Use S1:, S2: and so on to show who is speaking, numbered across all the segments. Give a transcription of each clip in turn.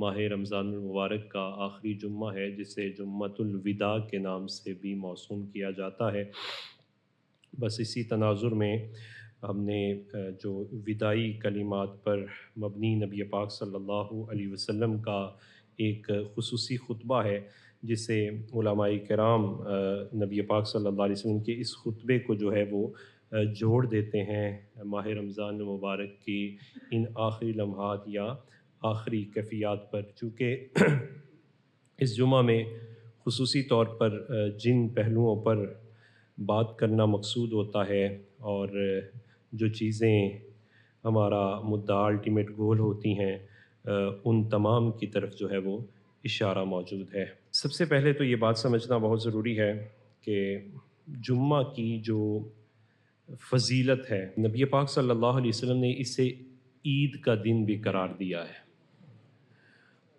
S1: ماہ رمضان المبارک کا آخری جمعہ ہے، جسے جمعۃ الوداع کے نام سے بھی موسوم کیا جاتا ہے۔ بس اسی تناظر میں ہم نے جو وداعی کلمات پر مبنی نبی پاک صلی اللہ علیہ وسلم کا ایک خصوصی خطبہ ہے، جسے علماء کرام نبی پاک صلی اللہ علیہ وسلم کے اس خطبے کو جو ہے وہ جوڑ دیتے ہیں ماہ رمضان المبارک کی ان آخری لمحات یا آخری کیفیات پر، چونکہ اس جمعہ میں خصوصی طور پر جن پہلوؤں پر بات کرنا مقصود ہوتا ہے اور جو چیزیں ہمارا مدعا الٹیمیٹ گول ہوتی ہیں، ان تمام کی طرف جو ہے وہ اشارہ موجود ہے۔ سب سے پہلے تو یہ بات سمجھنا بہت ضروری ہے کہ جمعہ کی جو فضیلت ہے، نبی پاک صلی اللہ علیہ وسلم نے اسے عید کا دن بھی قرار دیا ہے،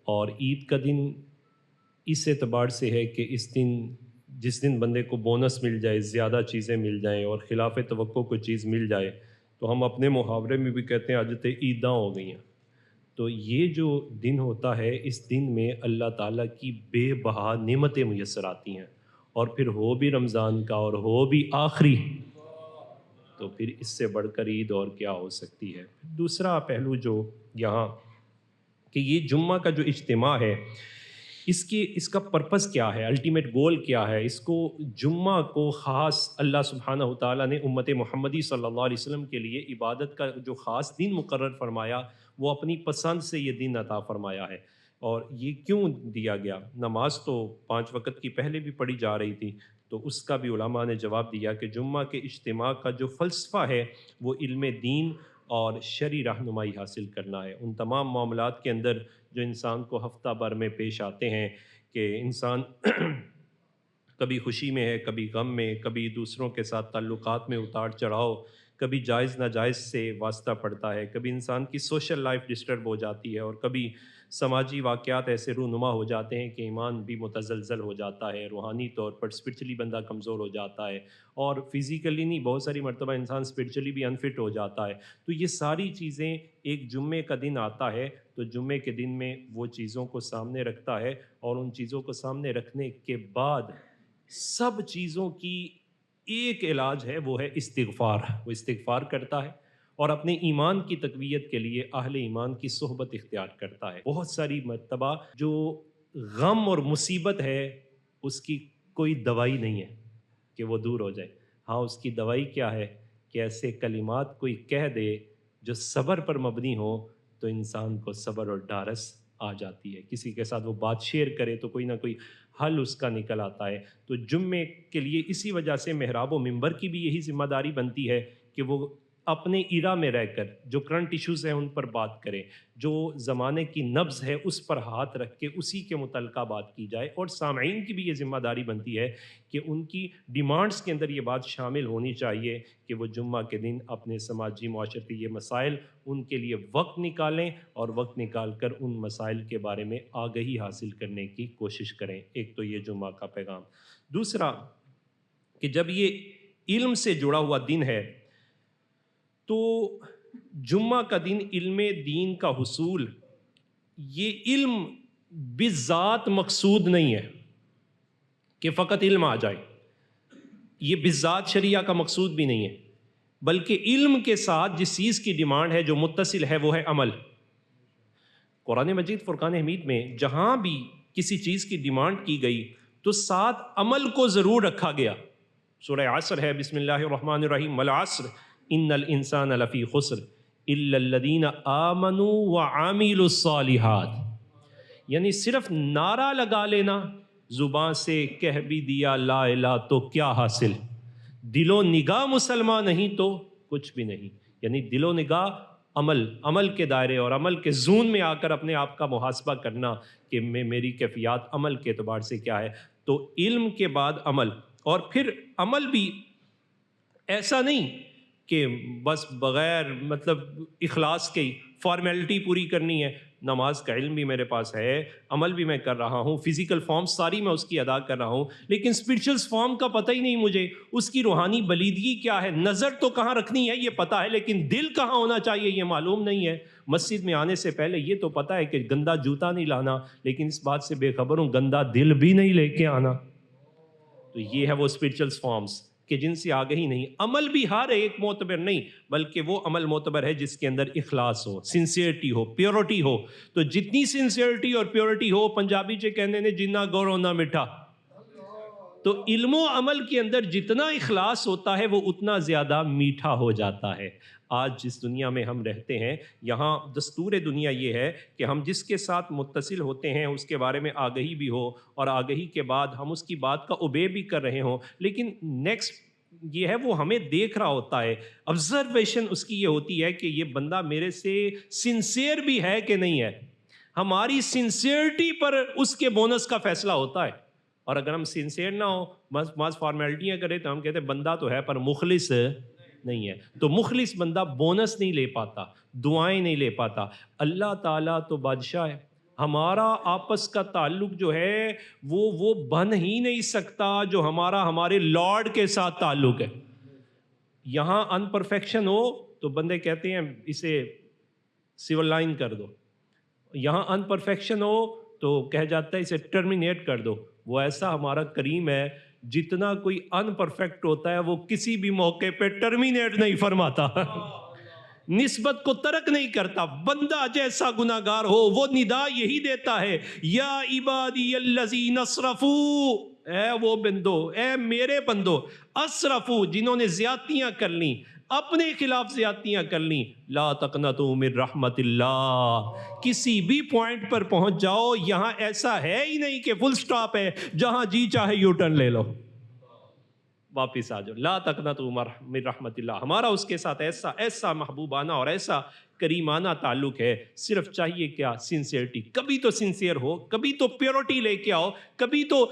S1: اور عید کا دن اس اعتبار سے ہے کہ جس دن بندے کو بونس مل جائے، زیادہ چیزیں مل جائیں اور خلاف توقع کوئی چیز مل جائے، تو ہم اپنے محاورے میں بھی کہتے ہیں آج تے عیداں ہو گئی ہیں۔ تو یہ جو دن ہوتا ہے، اس دن میں اللہ تعالیٰ کی بے بہا نعمتیں میسر آتی ہیں، اور پھر ہو بھی رمضان کا اور ہو بھی آخری، تو پھر اس سے بڑھ کر عید اور کیا ہو سکتی ہے۔ دوسرا پہلو جو یہاں کہ یہ جمعہ کا جو اجتماع ہے، اس کا پرپس کیا ہے، الٹیمیٹ گول کیا ہے۔ اس کو جمعہ کو خاص اللہ سبحانہ وتعالیٰ نے امت محمدی صلی اللہ علیہ وسلم کے لیے عبادت کا جو خاص دن مقرر فرمایا، وہ اپنی پسند سے یہ دن عطا فرمایا ہے۔ اور یہ کیوں دیا گیا؟ نماز تو 5 وقت کی پہلے بھی پڑھی جا رہی تھی، تو اس کا بھی علماء نے جواب دیا کہ جمعہ کے اجتماع کا جو فلسفہ ہے وہ علم دین اور شرعی رہنمائی حاصل کرنا ہے۔ ان تمام معاملات کے اندر جو انسان کو ہفتہ بھر میں پیش آتے ہیں کہ انسان کبھی خوشی میں ہے، کبھی غم میں، کبھی دوسروں کے ساتھ تعلقات میں اتار چڑھاؤ، کبھی جائز ناجائز سے واسطہ پڑتا ہے، کبھی انسان کی سوشل لائف ڈسٹرب ہو جاتی ہے، اور کبھی سماجی واقعات ایسے رونما ہو جاتے ہیں کہ ایمان بھی متزلزل ہو جاتا ہے، روحانی طور پر اسپرچولی بندہ کمزور ہو جاتا ہے، اور فزیکلی نہیں، بہت ساری مرتبہ انسان اسپرچولی بھی انفٹ ہو جاتا ہے۔ تو یہ ساری چیزیں ایک جمعے کا دن آتا ہے تو جمعے کے دن میں وہ چیزوں کو سامنے رکھتا ہے، اور ان چیزوں کو سامنے رکھنے کے بعد سب چیزوں کی ایک علاج ہے، وہ ہے استغفار۔ وہ استغفار کرتا ہے اور اپنے ایمان کی تقویت کے لیے اہل ایمان کی صحبت اختیار کرتا ہے۔ بہت ساری مرتبہ جو غم اور مصیبت ہے، اس کی کوئی دوائی نہیں ہے کہ وہ دور ہو جائے۔ ہاں، اس کی دوائی کیا ہے کہ ایسے کلمات کوئی کہہ دے جو صبر پر مبنی ہو، تو انسان کو صبر اور ڈھارس آ جاتی ہے۔ کسی کے ساتھ وہ بات شیئر کرے تو کوئی نہ کوئی حل اس کا نکل آتا ہے۔ تو جمعے کے لیے اسی وجہ سے محراب و منبر کی بھی یہی ذمہ داری بنتی ہے کہ وہ اپنے ایرا میں رہ کر جو کرنٹ ایشوز ہیں ان پر بات کرے، جو زمانے کی نبض ہے اس پر ہاتھ رکھ کے اسی کے متعلقہ بات کی جائے، اور سامعین کی بھی یہ ذمہ داری بنتی ہے کہ ان کی ڈیمانڈز کے اندر یہ بات شامل ہونی چاہیے کہ وہ جمعہ کے دن اپنے سماجی معاشرتی یہ مسائل ان کے لیے وقت نکالیں، اور وقت نکال کر ان مسائل کے بارے میں آگہی حاصل کرنے کی کوشش کریں۔ ایک تو یہ جمعہ کا پیغام۔ دوسرا کہ جب یہ علم سے جڑا ہوا دن ہے، تو جمعہ کا دن علم دین کا حصول، یہ علم بذات مقصود نہیں ہے کہ فقط علم آ جائے، یہ بذات شریعہ کا مقصود بھی نہیں ہے، بلکہ علم کے ساتھ جس چیز کی ڈیمانڈ ہے جو متصل ہے وہ ہے عمل۔ قرآن مجید فرقان حمید میں جہاں بھی کسی چیز کی ڈیمانڈ کی گئی تو ساتھ عمل کو ضرور رکھا گیا۔ سورہ عصر ہے، بسم اللہ الرحمن الرحیم، والعصر ان الانسان لفی خسر الا الذین آمنوا وعملوا الصالحات۔ یعنی صرف نعرہ لگا لینا، زبان سے کہہ بھی دیا لا الہ تو کیا حاصل، دل و نگاہ مسلمان نہیں تو کچھ بھی نہیں۔ یعنی دل و نگاہ عمل کے دائرے اور عمل کے زون میں آ کر اپنے آپ کا محاسبہ کرنا کہ میری کیفیات عمل کے اعتبار سے کیا ہے۔ تو علم کے بعد عمل، اور پھر عمل بھی ایسا نہیں کہ بس بغیر اخلاص کے فارمیلٹی پوری کرنی ہے، نماز کا علم بھی میرے پاس ہے، عمل بھی میں کر رہا ہوں، فزیکل فارم ساری میں اس کی ادا کر رہا ہوں، لیکن اسپرچل فارم کا پتہ ہی نہیں مجھے، اس کی روحانی بلیدگی کیا ہے، نظر تو کہاں رکھنی ہے یہ پتہ ہے، لیکن دل کہاں ہونا چاہیے یہ معلوم نہیں ہے۔ مسجد میں آنے سے پہلے یہ تو پتہ ہے کہ گندا جوتا نہیں لانا، لیکن اس بات سے بے خبر ہوں گندا دل بھی نہیں لے کے آنا۔ تو یہ ہے وہ اسپرچل فارمز کہ جن سے آگہی نہیں۔ عمل بھی ہر ایک معتبر نہیں، بلکہ وہ عمل معتبر ہے جس کے اندر اخلاص ہو، سنسیئرٹی ہو، پیورٹی ہو۔ تو جتنی سنسیئرٹی اور پیورٹی ہو، پنجابی چ کہنے نے جنہ گورو نہ مٹھا، تو علم و عمل کے اندر جتنا اخلاص ہوتا ہے وہ اتنا زیادہ میٹھا ہو جاتا ہے۔ آج جس دنیا میں ہم رہتے ہیں، یہاں دستور دنیا یہ ہے کہ ہم جس کے ساتھ متصل ہوتے ہیں اس کے بارے میں آگہی بھی ہو، اور آگہی کے بعد ہم اس کی بات کا اوبے بھی کر رہے ہوں، لیکن نیکسٹ یہ ہے وہ ہمیں دیکھ رہا ہوتا ہے، آبزرویشن اس کی یہ ہوتی ہے کہ یہ بندہ میرے سے سنسیئر بھی ہے کہ نہیں ہے۔ ہماری سنسیئرٹی پر اس کے بونس کا فیصلہ ہوتا ہے، اور اگر ہم سنسیئر نہ ہو، بس فارمیلٹیاں کریں، تو ہم کہتے ہیں بندہ تو ہے پر مخلص نہیں ہے۔ تو مخلص بندہ بونس نہیں لے پاتا، دعائیں نہیں لے پاتا۔ اللہ تعالیٰ تو بادشاہ ہے، ہمارا آپس کا تعلق جو ہے وہ بن ہی نہیں سکتا جو ہمارے لارڈ کے ساتھ تعلق ہے۔ یہاں ان پرفیکشن ہو تو بندے کہتے ہیں اسے سیول لائن کر دو، یہاں ان پرفیکشن ہو تو کہہ جاتا ہے اسے ٹرمینیٹ کر دو۔ وہ ایسا ہمارا کریم ہے، جتنا کوئی ان پرفیکٹ ہوتا ہے وہ کسی بھی موقع پہ ٹرمینیٹ نہیں فرماتا، نسبت کو ترک نہیں کرتا۔ بندہ جیسا گناہگار ہو وہ ندا یہی دیتا ہے، یا عبادی الذین اسرفوا، اے وہ بندو، اے میرے بندو، اسرفوا جنہوں نے زیادتیاں کر لیں، اپنے خلاف زیادتیاں کر لیں، لا تقنطوا من رحمت اللہ، کسی بھی پوائنٹ پر پہنچ جاؤ، یہاں ایسا ہے ہی نہیں کہ فل سٹاپ ہے جہاں جی چاہے یو ٹرن لے لو، واپس آ جاؤ، لا تقنطوا من رحمت اللہ۔ ہمارا اس کے ساتھ ایسا محبوبانہ اور ایسا کریمانہ تعلق ہے، صرف چاہیے کیا؟ سنسیئرٹی۔ کبھی تو سنسیئر ہو، کبھی تو پیورٹی لے کے آؤ، کبھی تو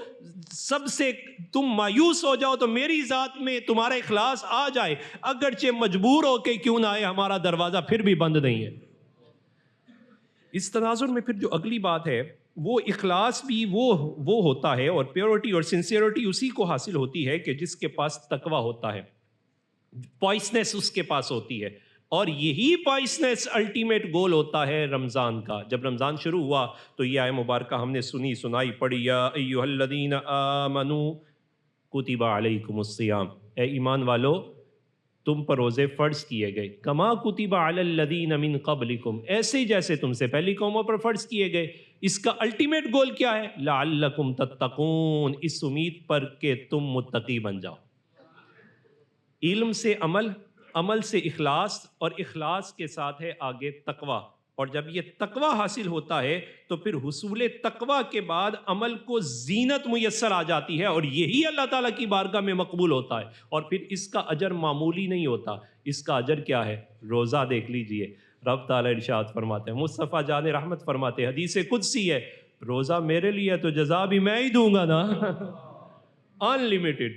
S1: سب سے تم مایوس ہو جاؤ تو میری ذات میں تمہارا اخلاص آ جائے، اگرچہ مجبور ہو کے کیوں نہ آئے، ہمارا دروازہ پھر بھی بند نہیں ہے۔ اس تناظر میں پھر جو اگلی بات ہے وہ اخلاص بھی وہ ہوتا ہے، اور پیورٹی اور سنسیئرٹی اسی کو حاصل ہوتی ہے کہ جس کے پاس تقوی ہوتا ہے، پوائسنس اس کے پاس ہوتی ہے، اور یہی پوائسنس الٹیمیٹ گول ہوتا ہے رمضان کا۔ جب رمضان شروع ہوا تو یہ آیہ مبارکہ ہم نے سنائی پڑھی، یا ایھا الذین آمنوا کتب علیکم الصیام، اے ایمان والو تم پر روزے فرض کیے گئے، کما کتب علی الذین من قبلکم، ایسے ہی جیسے تم سے پہلی قوموں پر فرض کیے گئے۔ اس کا الٹیمیٹ گول کیا ہے؟ لعلکم تتقون، اس امید پر کہ تم متقی بن جاؤ۔ علم سے عمل، عمل سے اخلاص، اور اخلاص کے ساتھ ہے آگے تقوی، اور جب یہ تقوی حاصل ہوتا ہے تو پھر حصول تقوی کے بعد عمل کو زینت میسر آ جاتی ہے، اور یہی اللہ تعالیٰ کی بارگاہ میں مقبول ہوتا ہے، اور پھر اس کا اجر معمولی نہیں ہوتا۔ اس کا اجر کیا ہے؟ روزہ دیکھ لیجئے، رب تعالیٰ ارشاد فرماتے ہیں، مصطفیٰ جان رحمت فرماتے ہیں، حدیث قدسی ہے، روزہ میرے لیے تو جزا بھی میں ہی دوں گا نا، ان لمیٹڈ،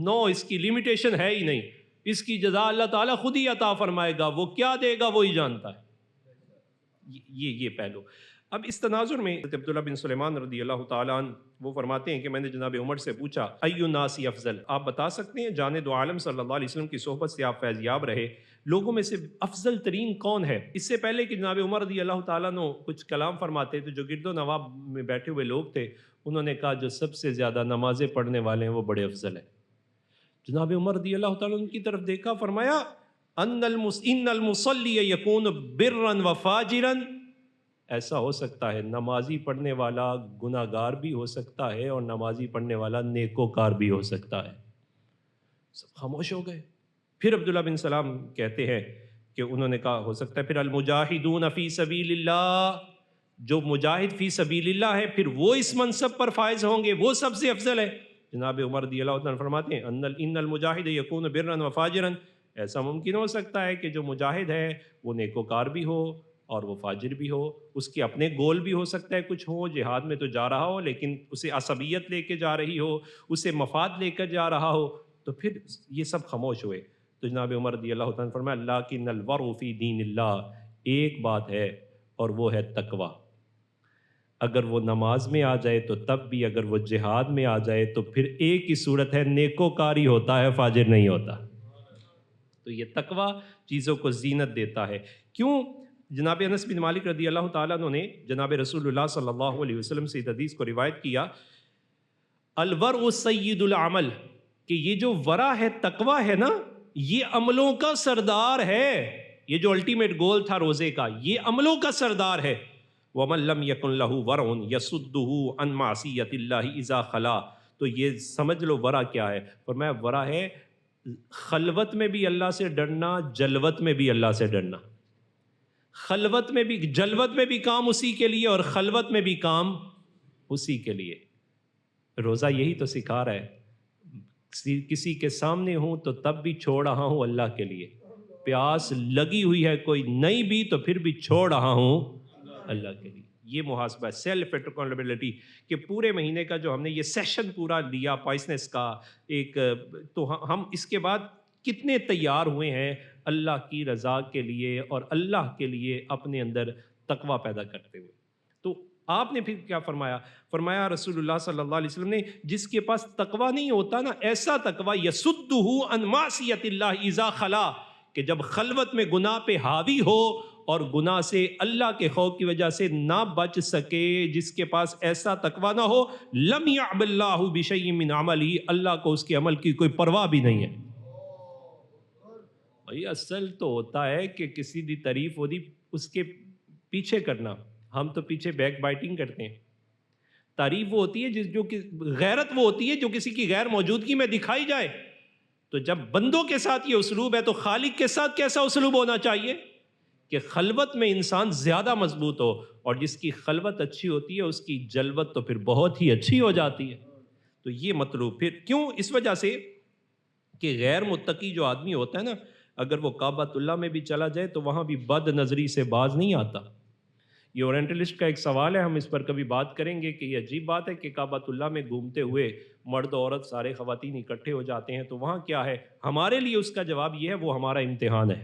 S1: نو، اس کی لمیٹیشن ہے ہی نہیں، اس کی جزا اللہ تعالیٰ خود ہی عطا فرمائے گا، وہ کیا دے گا وہی جانتا ہے۔ یہ پہلو۔ اب اس تناظر میں عبداللہ بن سلیمان رضی اللہ تعالیٰ عنہ وہ فرماتے ہیں کہ میں نے جناب عمر سے پوچھا، ای الناس افضل، آپ بتا سکتے ہیں جانے دو عالم صلی اللہ علیہ وسلم کی صحبت سے آپ فیض یاب رہے، لوگوں میں سے افضل ترین کون ہے؟ اس سے پہلے کہ جناب عمر رضی اللہ تعالیٰ عنہ کچھ کلام فرماتے تو جو گرد و نواح میں بیٹھے ہوئے لوگ تھے انہوں نے کہا جو سب سے زیادہ نمازیں پڑھنے والے ہیں وہ بڑے افضل ہیں۔ جناب عمر رضی اللہ تعالیٰ عنہ کی طرف دیکھا، فرمایا ان المصلی یکون برا وفاجرا، ایسا ہو سکتا ہے نمازی پڑھنے والا گناہگار بھی ہو سکتا ہے اور نمازی پڑھنے والا نیکوکار بھی ہو سکتا ہے۔ سب خاموش ہو گئے۔ پھر عبداللہ بن سلام کہتے ہیں کہ انہوں نے کہا ہو سکتا ہے پھر المجاہدون فی سبیل اللہ، جو مجاہد فی سبیل اللہ ہے پھر وہ اس منصب پر فائز ہوں گے، وہ سب سے افضل ہے۔ جناب عمر رضی اللہ عنہ فرماتے ہیں ان المجاہد یکون برا وفاجرا، ایسا ممکن ہو سکتا ہے کہ جو مجاہد ہے وہ نیکوکار بھی ہو اور وہ فاجر بھی ہو، اس کے اپنے گول بھی ہو سکتا ہے کچھ ہو، جہاد میں تو جا رہا ہو لیکن اسے عصبیت لے کے جا رہی ہو، اسے مفاد لے کر جا رہا ہو، تو پھر یہ سب خاموش ہوئے۔ تو جناب عمر رضی اللہ عنہ فرمایا لیکن الورع فی دین اللہ، ایک بات ہے اور وہ ہے تقوی۔ اگر وہ نماز میں آ جائے تو تب بھی، اگر وہ جہاد میں آ جائے تو پھر ایک ہی صورت ہے، نیکوکاری ہوتا ہے، فاجر نہیں ہوتا۔ تو یہ تقوی چیزوں کو زینت دیتا ہے۔ کیوں؟ جناب انس بن مالک رضی اللہ تعالیٰ عنہ نے جناب رسول اللہ صلی اللہ علیہ وسلم سے اس حدیث کو روایت کیا، الورع سید العمل، کہ یہ جو ورع ہے، تقوی ہے نا، یہ عملوں کا سردار ہے۔ یہ جو الٹیمیٹ گول تھا روزے کا، یہ عملوں کا سردار ہے۔ وَمَن لَّمْ يَكُن لَّهُ وَرْعٌ يَصُدُّهُ عَن مَّعْصِيَّةِ اللَّهِ إِذَا خَلَا، تو یہ سمجھ لو ورع کیا ہے۔ فرمایا ورع ہے خلوت میں بھی اللہ سے ڈرنا، جلوت میں بھی اللہ سے ڈرنا۔ خلوت میں بھی، جلوت میں بھی کام اسی کے لیے، اور خلوت میں بھی کام اسی کے لیے۔ روزہ یہی تو سکھا رہا ہے، کسی کے سامنے ہوں تو تب بھی چھوڑ رہا ہوں اللہ کے لیے، پیاس لگی ہوئی ہے کوئی نہیں بھی تو پھر بھی چھوڑ رہا ہوں اللہ کے لیے۔ یہ محاسبہ ہے، سیلف اکاؤنٹیبلٹی، کہ پورے مہینے کا جو ہم نے یہ سیشن پورا لیا پوائسنس کا ایک، تو ہم اس کے بعد کتنے تیار ہوئے ہیں اللہ کی رضا کے لیے اور اللہ کے لیے اپنے اندر تقوی پیدا کرتے ہوئے۔ تو آپ نے پھر کیا فرمایا؟ فرمایا رسول اللہ صلی اللہ علیہ وسلم نے، جس کے پاس تقوی نہیں ہوتا نا، ایسا تقوی یصدہ عن معصیۃ اللہ اذا خلا، کہ جب خلوت میں گناہ پہ حاوی ہو اور گناہ سے اللہ کے خوف کی وجہ سے نہ بچ سکے، جس کے پاس ایسا تقوی نہ ہو، لم یعب اللہ بشیء من عملہ، اللہ کو اس کے عمل کی کوئی پرواہ بھی نہیں ہے۔ بھائی اصل تو ہوتا ہے کہ کسی دی تعریف ہوتی اس کے پیچھے کرنا، ہم تو پیچھے بیک بائٹنگ کرتے ہیں۔ تعریف وہ ہوتی ہے جو کہ غیرت وہ ہوتی ہے جو کسی کی غیر موجودگی میں دکھائی جائے۔ تو جب بندوں کے ساتھ یہ اسلوب ہے تو خالق کے ساتھ کیسا اسلوب ہونا چاہیے؟ کہ خلوت میں انسان زیادہ مضبوط ہو، اور جس کی خلوت اچھی ہوتی ہے اس کی جلوت تو پھر بہت ہی اچھی ہو جاتی ہے۔ تو یہ مطلوب پھر کیوں؟ اس وجہ سے کہ غیر متقی جو آدمی ہوتا ہے نا، اگر وہ کعبۃ اللہ میں بھی چلا جائے تو وہاں بھی بد نظری سے باز نہیں آتا۔ یہ اورینٹلسٹ کا ایک سوال ہے، ہم اس پر کبھی بات کریں گے کہ یہ عجیب بات ہے کہ کعبۃ اللہ میں گھومتے ہوئے مرد عورت سارے خواتین اکٹھے ہو جاتے ہیں، تو وہاں کیا ہے؟ ہمارے لیے اس کا جواب یہ ہے، وہ ہمارا امتحان ہے۔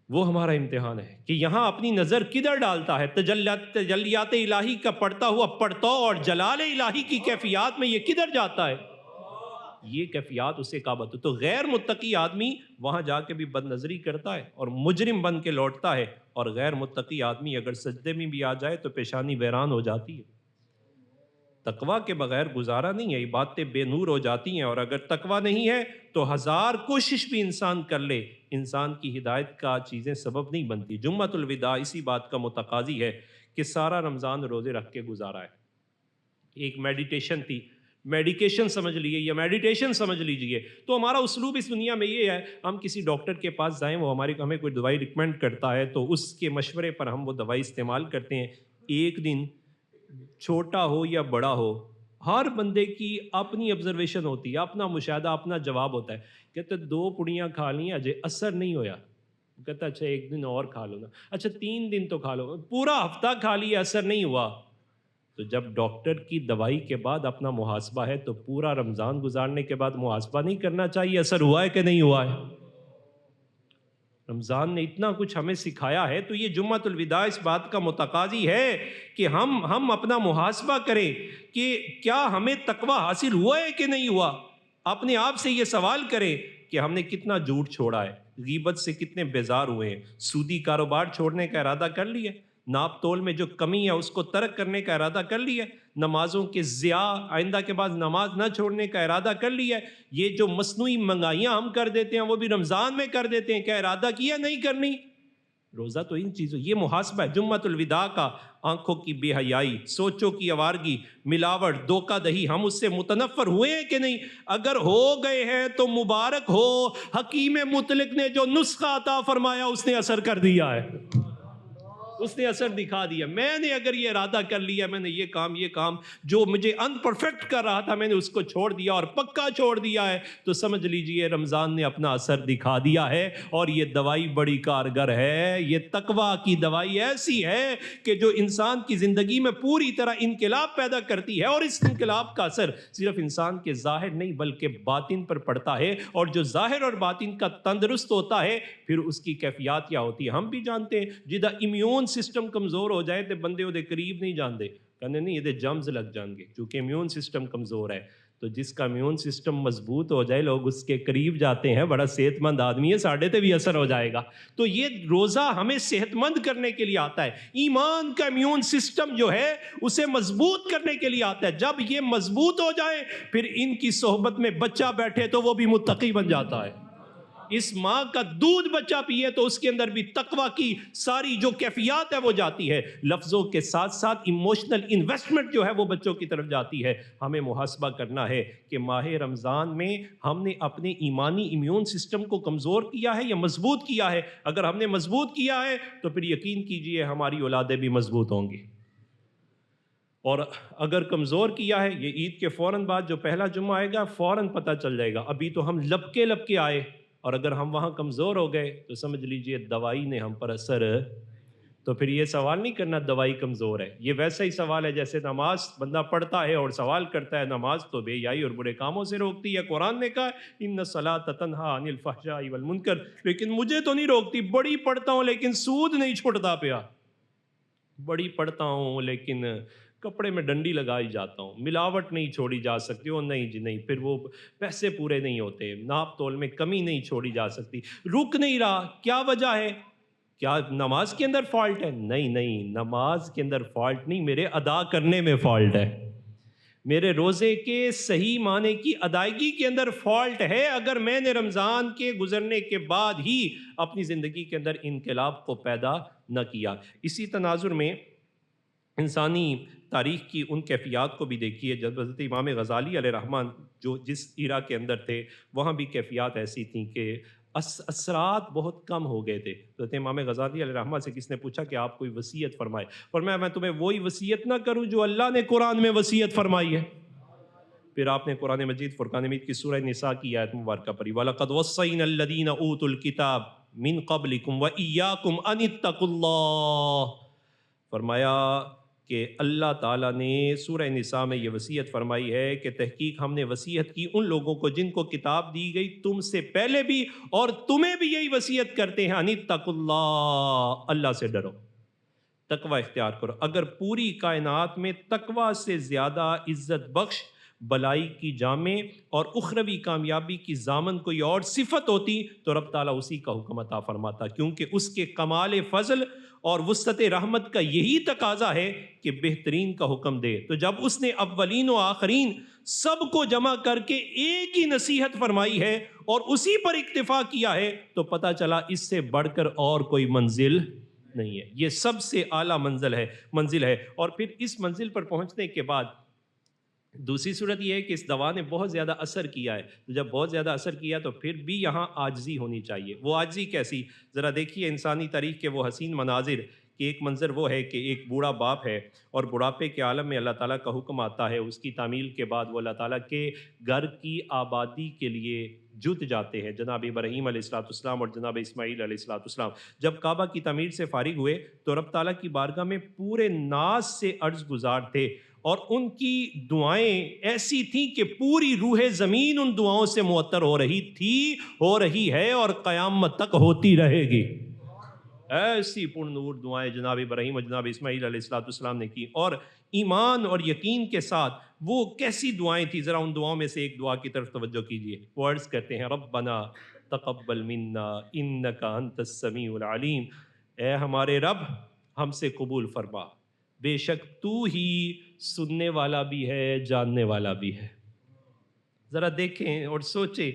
S1: وہ ہمارا امتحان ہے کہ یہاں اپنی نظر کدھر ڈالتا ہے، تجلیات الہی کا پڑھتا ہوا پڑھتاؤ اور جلال الہی کی کیفیات میں یہ کدھر جاتا ہے؟ یہ کیفیات اسے کعبۃ۔ تو غیر متقی آدمی وہاں جا کے بھی بد نظری کرتا ہے اور مجرم بن کے لوٹتا ہے، اور غیر متقی آدمی اگر سجدے میں بھی آ جائے تو پیشانی ویران ہو جاتی ہے۔ تقوی کے بغیر گزارا نہیں ہے، یہ باتیں بے نور ہو جاتی ہیں، اور اگر تقوی نہیں ہے تو ہزار کوشش بھی انسان کر لے، انسان کی ہدایت کا چیزیں سبب نہیں بنتی۔ جمعۃ الوداع اسی بات کا متقاضی ہے کہ سارا رمضان روزے رکھ کے گزارا ہے۔ ایک میڈیٹیشن تھی، میڈیکیشن سمجھ لیجیے یا میڈیٹیشن سمجھ لیجیے۔ تو ہمارا اسلوب اس دنیا میں یہ ہے، ہم کسی ڈاکٹر کے پاس جائیں، وہ ہمیں کوئی دوائی ریکمینڈ کرتا ہے تو اس کے مشورے پر ہم وہ دوائی استعمال کرتے ہیں۔ ایک دن چھوٹا ہو یا بڑا ہو، ہر بندے کی اپنی آبزرویشن ہوتی ہے، اپنا مشاہدہ، اپنا جواب ہوتا ہے۔ کہتے 2 پڑیاں کھا لیں اجے اثر نہیں ہویا، کہتا اچھا 1 دن اور کھا لو نا، اچھا 3 دن تو کھا لو، پورا ہفتہ کھا لیا اثر نہیں ہوا۔ تو جب ڈاکٹر کی دوائی کے بعد اپنا محاسبہ ہے تو پورا رمضان گزارنے کے بعد محاسبہ نہیں کرنا چاہیے اثر ہوا ہے کہ نہیں ہوا ہے؟ رمضان نے اتنا کچھ ہمیں سکھایا ہے، تو یہ جمعۃ الوداع اس بات کا متقاضی ہے کہ ہم اپنا محاسبہ کریں کہ کیا ہمیں تقوی حاصل ہوا ہے کہ نہیں ہوا۔ اپنے آپ سے یہ سوال کریں کہ ہم نے کتنا جھوٹ چھوڑا ہے، غیبت سے کتنے بیزار ہوئے ہیں، سودی کاروبار چھوڑنے کا ارادہ کر لیا، ناپ تول میں جو کمی ہے اس کو ترک کرنے کا ارادہ کر لیا، نمازوں کے ضیاع آئندہ کے بعد نماز نہ چھوڑنے کا ارادہ کر لیا، یہ جو مصنوعی مہنگائیاں ہم کر دیتے ہیں وہ بھی رمضان میں کر دیتے ہیں، کیا ارادہ کیا نہیں کرنی؟ روزہ تو ان چیزوں، یہ محاسبہ ہے جمعۃ الوداع کا۔ آنکھوں کی بے حیائی، سوچوں کی آوارگی، ملاوٹ، دھوکہ دہی، ہم اس سے متنفر ہوئے ہیں کہ نہیں؟ اگر ہو گئے ہیں تو مبارک ہو، حکیم مطلق نے جو نسخہ عطا فرمایا اس نے اثر کر دیا ہے۔ اس نے اثر دکھا دیا. میں نے اگر یہ ارادہ کر لیا, میں نے یہ کام جو مجھے ان پرفیکٹ کر رہا تھا, میں نے اس کو چھوڑ دیا اور پکا چھوڑ دیا ہے, تو سمجھ لیجئے رمضان نے اپنا اثر دکھا دیا ہے. اور یہ دوائی بڑی کارگر ہے. یہ تقویٰ کی دوائی ایسی ہے کہ جو انسان کی زندگی میں پوری طرح انقلاب پیدا کرتی ہے, اور اس انقلاب کا اثر صرف انسان کے ظاہر نہیں بلکہ باطن پر پڑتا ہے. اور جو ظاہر اور باطن کا تندرست ہوتا ہے, پھر اس کی کیفیات کیا ہوتی ہے ہم بھی جانتے ہیں. جدہ امیون سسٹم کمزور ہو جائے تو بندے وہ دے قریب نہیں جاندے, کہنے نہیں یہ جمز لگ جان گے, چونکہ امیون سسٹم کمزور ہے. تو جس کا امیون سسٹم مضبوط ہو جائے لوگ اس کے قریب جاتے ہیں, بڑا صحت مند آدمی ہے, ساڑھے تے بھی اثر ہو جائے گا. تو یہ روزہ ہمیں صحت مند کرنے کے لیے آتا ہے. ایمان کا امیون سسٹم جو ہے اسے مضبوط کرنے کے لیے آتا ہے. جب یہ مضبوط ہو جائے پھر ان کی صحبت میں بچہ بیٹھے تو وہ بھی متقی بن جاتا ہے. اس ماں کا دودھ بچہ پیے تو اس کے اندر بھی تقویٰ کی ساری جو کیفیات ہے وہ جاتی ہے. لفظوں کے ساتھ ساتھ ایموشنل انویسٹمنٹ جو ہے وہ بچوں کی طرف جاتی ہے. ہمیں محاسبہ کرنا ہے کہ ماہ رمضان میں ہم نے اپنے ایمانی امیون سسٹم کو کمزور کیا ہے یا مضبوط کیا ہے. اگر ہم نے مضبوط کیا ہے تو پھر یقین کیجئے ہماری اولادیں بھی مضبوط ہوں گی. اور اگر کمزور کیا ہے, یہ عید کے فوراً بعد جو پہلا جمعہ آئے گا فوراً پتہ چل جائے گا. ابھی تو ہم لپکے آئے, اور اگر ہم وہاں کمزور ہو گئے تو سمجھ لیجئے دوائی نے ہم پر اثر. تو پھر یہ سوال نہیں کرنا دوائی کمزور ہے. یہ ویسا ہی سوال ہے جیسے نماز بندہ پڑھتا ہے اور سوال کرتا ہے نماز تو بے حیائی اور برے کاموں سے روکتی ہے. قرآن نے کہا ان الصلاۃ تنہی عن الفحشاء والمنکر, لیکن مجھے تو نہیں روکتی. بڑی پڑھتا ہوں لیکن سود نہیں چھوڑتا پیا. بڑی پڑھتا ہوں لیکن کپڑے میں ڈنڈی لگائی جاتا ہوں, ملاوٹ نہیں چھوڑی جا سکتی. وہ نہیں جی نہیں, پھر وہ پیسے پورے نہیں ہوتے, ناپ تول میں کمی نہیں چھوڑی جا سکتی. رک نہیں رہا, کیا وجہ ہے؟ کیا نماز کے اندر فالٹ ہے؟ نہیں, نماز کے اندر فالٹ نہیں, میرے ادا کرنے میں فالٹ ہے. میرے روزے کے صحیح معنی کی ادائیگی کے اندر فالٹ ہے. اگر میں نے رمضان کے گزرنے کے بعد ہی اپنی زندگی کے اندر انقلاب کو پیدا نہ کیا. اسی تناظر میں انسانی تاریخ کی ان کیفیات کو بھی دیکھیے. جب حضرت امام غزالی علیہ رحمٰن جو جس ایرا کے اندر تھے وہاں بھی کیفیات ایسی تھیں کہ اثرات بہت کم ہو گئے تھے. حضرت امام غزالی علیہ رحمٰن سے کس نے پوچھا کہ آپ کوئی وصیت فرمائے, فرمایا میں تمہیں وہی وصیت نہ کروں جو اللہ نے قرآن میں وصیت فرمائی ہے. پھر آپ نے قرآن مجید فرقان حمید کی سورہ نساء کی آیت مبارکہ پڑھی وَلَقَدْ وَصَّيْنَا الَّذِينَ أُوتُوا الْكِتَابَ مِن قَبْلِكُمْ وَإِيَّاكُمْ أَنِ اتَّقُوا اللَّهَ. فرمایا کہ اللہ تعالیٰ نے سورہ نساء میں یہ وصیت فرمائی ہے کہ تحقیق ہم نے وصیت کی ان لوگوں کو جن کو کتاب دی گئی تم سے پہلے بھی, اور تمہیں بھی یہی وصیت کرتے ہیں ان اتقوا اللہ, اللہ سے ڈرو, تقوی اختیار کرو. اگر پوری کائنات میں تقوی سے زیادہ عزت بخش, بلائی کی جامع اور اخروی کامیابی کی ضامن کوئی اور صفت ہوتی تو رب تعالیٰ اسی کا حکم عطا فرماتا, کیونکہ اس کے کمال فضل اور وسعت رحمت کا یہی تقاضا ہے کہ بہترین کا حکم دے. تو جب اس نے اولین و آخرین سب کو جمع کر کے ایک ہی نصیحت فرمائی ہے اور اسی پر اکتفا کیا ہے تو پتہ چلا اس سے بڑھ کر اور کوئی منزل نہیں ہے. یہ سب سے اعلیٰ منزل ہے. اور پھر اس منزل پر پہنچنے کے بعد دوسری صورت یہ ہے کہ اس دوا نے بہت زیادہ اثر کیا ہے. جب بہت زیادہ اثر کیا تو پھر بھی یہاں عاجزی ہونی چاہیے. وہ عاجزی کیسی؟ ذرا دیکھیے انسانی تاریخ کے وہ حسین مناظر کہ ایک منظر وہ ہے کہ ایک بوڑھا باپ ہے اور بڑھاپے کے عالم میں اللہ تعالیٰ کا حکم آتا ہے. اس کی تعمیل کے بعد وہ اللہ تعالیٰ کے گھر کی آبادی کے لیے جت جاتے ہیں. جناب ابراہیم علیہ السلام اور جناب اسماعیل علیہ السلام جب کعبہ کی تعمیر سے فارغ ہوئے تو رب تعالیٰ کی بارگاہ میں پورے ناز سے عرض گزار تھے, اور ان کی دعائیں ایسی تھیں کہ پوری روح زمین ان دعاؤں سے معطر ہو رہی ہے اور قیامت تک ہوتی رہے گی. ایسی پر نور دعائیں جناب ابراہیم اور جناب اسماعیل علیہ السلام نے کی, اور ایمان اور یقین کے ساتھ وہ کیسی دعائیں تھیں. ذرا ان دعاؤں میں سے ایک دعا کی طرف توجہ کیجیے. وہ عرض کرتے ہیں ربنا تقبل منا انک انت السمیع العلیم, اے ہمارے رب ہم سے قبول فرما, بے شک تو ہی سننے والا بھی ہے جاننے والا بھی ہے. ذرا دیکھیں اور سوچیں,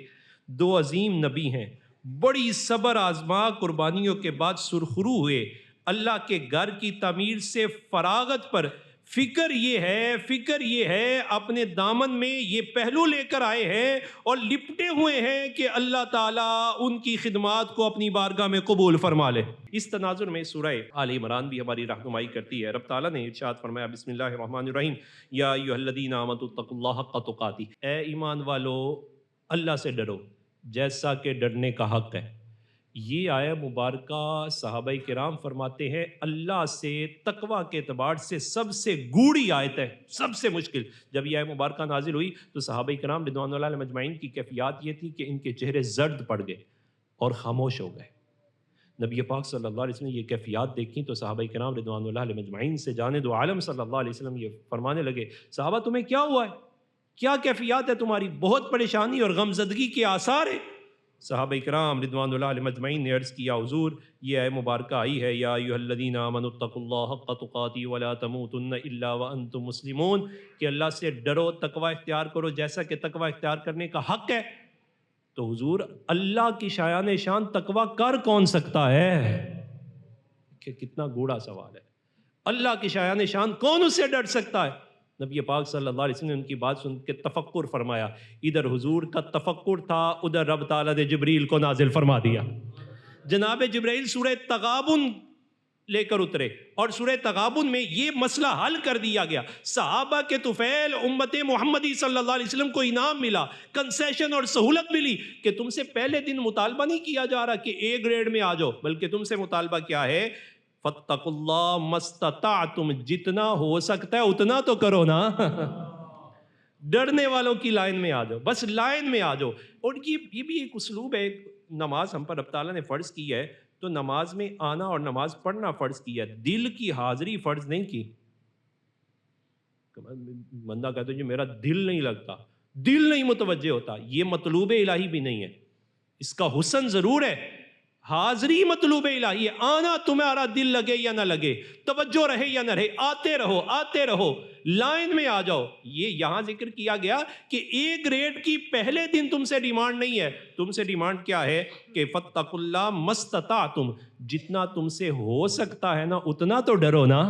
S1: دو عظیم نبی ہیں, بڑی صبر آزما قربانیوں کے بعد سرخرو ہوئے, اللہ کے گھر کی تعمیر سے فراغت پر فکر یہ ہے اپنے دامن میں یہ پہلو لے کر آئے ہیں اور لپٹے ہوئے ہیں کہ اللہ تعالیٰ ان کی خدمات کو اپنی بارگاہ میں قبول فرما لے۔ اس تناظر میں سورہ آل عمران بھی ہماری رہنمائی کرتی ہے۔ رب تعالیٰ نے ارشاد فرمایا، بسم اللہ الرحمن الرحیم، یا ایھا الذین آمنوا اتقوا اللہ حق تقاتہ، اے ایمان والو اللہ سے ڈرو جیسا کہ ڈرنے کا حق ہے۔ یہ آیہ مبارکہ صحابہ کرام فرماتے ہیں اللہ سے تقوی کے اعتبار سے سب سے گوڑھی آیت ہے، سب سے مشکل۔ جب یہ آیہ مبارکہ نازل ہوئی تو صحابہ کرام رضوان اللہ علیہم اجمعین کی کیفیات یہ تھی کہ ان کے چہرے زرد پڑ گئے اور خاموش ہو گئے۔ نبی پاک صلی اللہ علیہ وسلم نے یہ کیفیات دیکھیں تو صحابہ کرام رضوان اللہ علیہم اجمعین سے جانب عالم صلی اللہ علیہ وسلم یہ فرمانے لگے، صحابہ تمہیں کیا ہوا ہے؟ کیا کیفیات ہے تمہاری؟ بہت پریشانی اور غمزدگی کے آثار ہیں۔ صحابہ کرام رضوان اللہ علیہم اجمعین نے عرض کیا، حضور یہ آیہ مبارکہ آئی ہے، یا ایھا الذین آمنوا اتقوا اللہ حق تقاتہ ولا تموتن الا وانتم مسلمون، کہ اللہ سے ڈرو، تقوی اختیار کرو جیسا کہ تقوی اختیار کرنے کا حق ہے۔ تو حضور اللہ کی شایان شان تقوی کر کون سکتا ہے؟ کہ کتنا گوڑا سوال ہے۔ اللہ کی شایان شان کون اس سے ڈر سکتا ہے؟ نبی پاک صلی اللہ علیہ وسلم نے ان کی بات سن کے تفکر فرمایا، ادھر حضور کا تفکر تھا، ادھر رب تعالیٰ نے جبریل کو نازل فرما دیا۔ جناب جبریل سورہ تغابن لے کر اترے اور سورہ تغابن میں یہ مسئلہ حل کر دیا گیا۔ صحابہ کے طفیل امت محمدی صلی اللہ علیہ وسلم کو انعام ملا، کنسیشن اور سہولت ملی کہ تم سے پہلے دن مطالبہ نہیں کیا جا رہا کہ اے گریڈ میں آ جاؤ، بلکہ تم سے مطالبہ کیا ہے، فَاتَّقُوا اللَّهَ مَا اسْتَطَعْتُمْ، جتنا ہو سکتا ہے اتنا تو کرو نا۔ ڈرنے والوں کی لائن میں آ جاؤ، بس لائن میں آ جاؤ۔ اور یہ بھی ایک اسلوب ہے۔ نماز ہم پر رب تعالیٰ نے فرض کی ہے تو نماز میں آنا اور نماز پڑھنا فرض کیا ہے، دل کی حاضری فرض نہیں کی۔ بندہ کہتا ہے جو میرا دل نہیں لگتا، دل نہیں متوجہ ہوتا، یہ مطلوب الہی بھی نہیں ہے۔ اس کا حسن ضرور ہے، حاضری مطلوب الہی ہے، آنا تمہارا دل لگے یا نہ لگے، توجہ رہے یا نہ رہے، آتے رہو، لائن میں آ جاؤ۔ یہ یہاں ذکر کیا گیا کہ ایک گریڈ کی پہلے دن تم سے ڈیمانڈ نہیں ہے، تم سے ڈیمانڈ کیا ہے کہ فَاتَّقُوا اللَّهَ مَا اسْتَطَعْتُمْ، جتنا تم سے ہو سکتا ہے نا اتنا تو ڈرو نا۔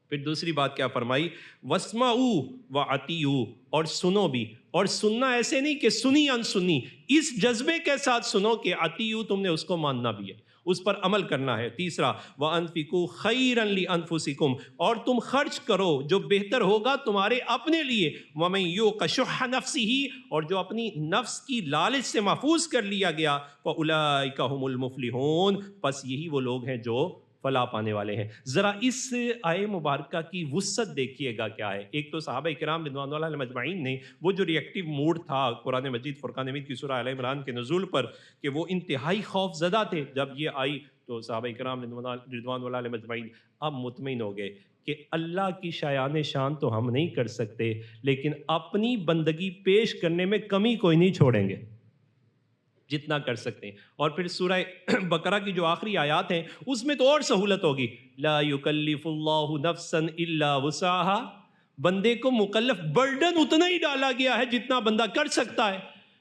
S1: پھر دوسری بات کیا فرمائی، وَاسْمَعُوا وَأَطِیعُوا، اور سنو بھی، اور سننا ایسے نہیں کہ سنی انسنی، اس جذبے کے ساتھ سنو کہ اطیعوا تم نے اس کو ماننا بھی ہے، اس پر عمل کرنا ہے۔ تیسرا وَأَنفِقُوا خَيْرًا لِأَنفُسِكُمْ، اور تم خرچ کرو جو بہتر ہوگا تمہارے اپنے لیے۔ وَمَن يُوقَ شُحَّ نَفْسِهِ، اور جو اپنی نفس کی لالچ سے محفوظ کر لیا گیا، فَأُولَئِكَ هُمُ الْمُفْلِحُونَ، پس یہی وہ لوگ ہیں جو فلاح پانے والے ہیں۔ ذرا اس آیہ مبارکہ کی وسعت دیکھیے گا کیا ہے۔ ایک تو صحابہ کرام رضوان اللہ علیہم اجمعین نے وہ جو ریئیکٹیو موڈ تھا قرآن مجید فرقان حمید کی سورہ آل عمران کے نزول پر کہ وہ انتہائی خوف زدہ تھے، جب یہ آئی تو صحابہ کرام رضوان اللہ علیہم اجمعین اب مطمئن ہو گئے کہ اللہ کی شایان شان تو ہم نہیں کر سکتے، لیکن اپنی بندگی پیش کرنے میں کمی کوئی نہیں چھوڑیں گے جتنا کر سکتے ہیں۔ اور پھر سورہ بقرہ کی جو آخری آیات ہیں اس میں تو اور سہولت ہوگی، لا یکلف اللہ نفسا الا وسعها، بندے کو مکلف برڈن اتنا ہی ڈالا گیا ہے جتنا بندہ کر سکتا ہے۔